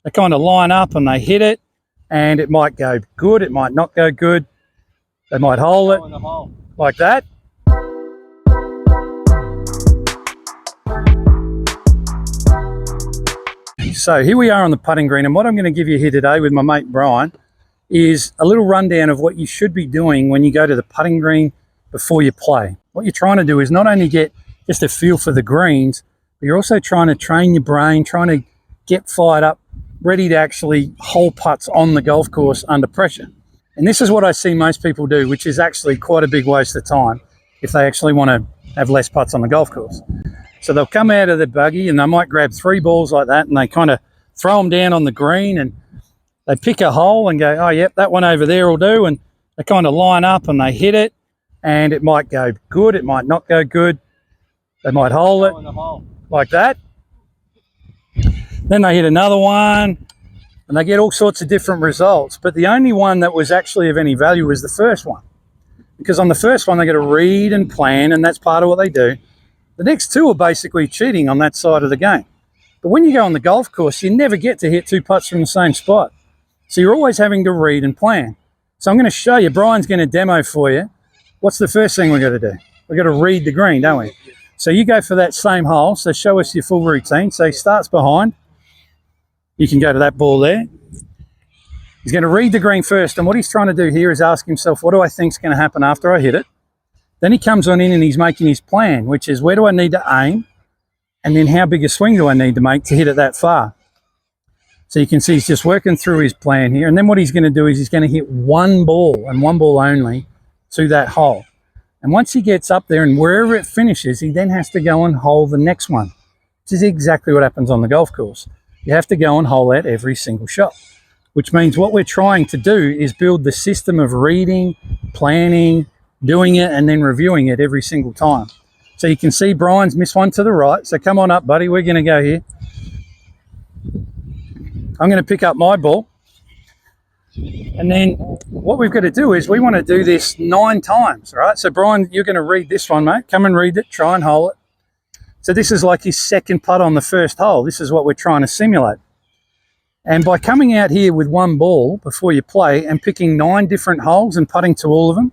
they kind of line up and they hit it, and it might go good, it might not go good. They might hole it like that. So here we are on the putting green, and what I'm going to give you here today with my mate Brian is a little rundown of what you should be doing when you go to the putting green before you play. What you're trying to do is not only get just a feel for the greens, but you're also trying to train your brain, trying to get fired up, ready to actually hole putts on the golf course under pressure. And this is what I see most people do, which is actually quite a big waste of time if they actually want to have less putts on the golf course. So they'll come out of the buggy and they might grab 3 balls like that and they kind of throw them down on the green and they pick a hole and go, oh, yep, that one over there will do. And they kind of line up and they hit it, and it might go good, it might not go good. They might hole it like that. Then they hit another one and they get all sorts of different results. But the only one that was actually of any value was the first one. Because on the first one, they got to read and plan, and that's part of what they do. The next 2 are basically cheating on that side of the game. But when you go on the golf course, you never get to hit 2 putts from the same spot. So you're always having to read and plan. So I'm going to show you, Brian's going to demo for you. What's the first thing we've got to do? We've got to read the green, don't we? So you go for that same hole. So show us your full routine. So he starts behind. You can go to that ball there. He's going to read the green first. And what he's trying to do here is ask himself, what do I think is going to happen after I hit it? Then he comes on in and he's making his plan, which is where do I need to aim? And then how big a swing do I need to make to hit it that far? So you can see he's just working through his plan here. And then what he's going to do is he's going to hit 1 ball and 1 ball only to that hole. And once he gets up there and wherever it finishes, he then has to go and hole the next one, which is exactly what happens on the golf course. You have to go and hole out every single shot, which means what we're trying to do is build the system of reading, planning, doing it, and then reviewing it every single time. So you can see Brian's missed one to the right. So come on up, buddy. We're going to go here. I'm going to pick up my ball. And then what we've got to do is we want to do this 9 times, right? So Brian, you're going to read this one, mate. Come and read it. Try and hole it. So this is like his second putt on the first hole. This is what we're trying to simulate. And by coming out here with 1 ball before you play and picking 9 different holes and putting to all of them,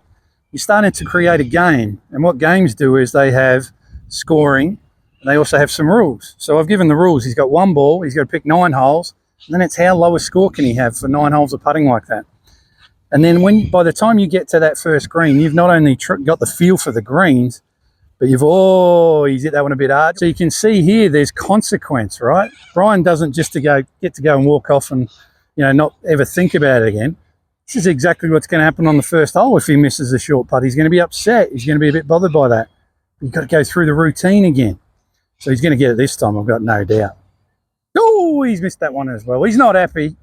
you're starting to create a game. And what games do is they have scoring, and they also have some rules. So I've given the rules. He's got 1 ball, he's got to pick 9 holes, and then it's how low a score can he have for 9 holes of putting like that. And then by the time you get to that first green, you've not only got the feel for the greens, but he's hit that one a bit hard. So you can see here there's consequence, right? Brian doesn't just get to go and walk off and not ever think about it again. This is exactly what's going to happen on the first hole if he misses a short putt. He's going to be upset. He's going to be a bit bothered by that. You've got to go through the routine again. So he's going to get it this time, I've got no doubt. Oh, he's missed that one as well. He's not happy.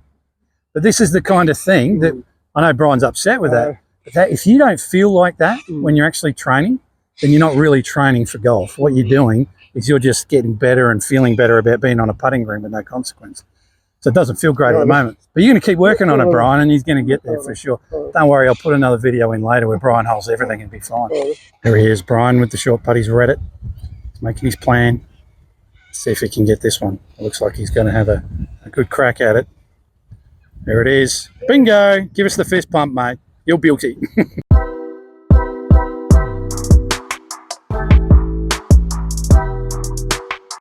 But this is the kind of thing that, I know Brian's upset with that, but if you don't feel like that when you're actually training, then you're not really training for golf. What you're doing is you're just getting better and feeling better about being on a putting green with no consequence. So it doesn't feel great at the moment. But you're going to keep working on it, Brian, and he's going to get there for sure. Don't worry, I'll put another video in later where Brian holds everything and be fine. There he is, Brian with the short putt. He's read it. He's making his plan. Let's see if he can get this one. It looks like he's going to have a good crack at it. There it is. Bingo. Give us the fist pump, mate. You're guilty.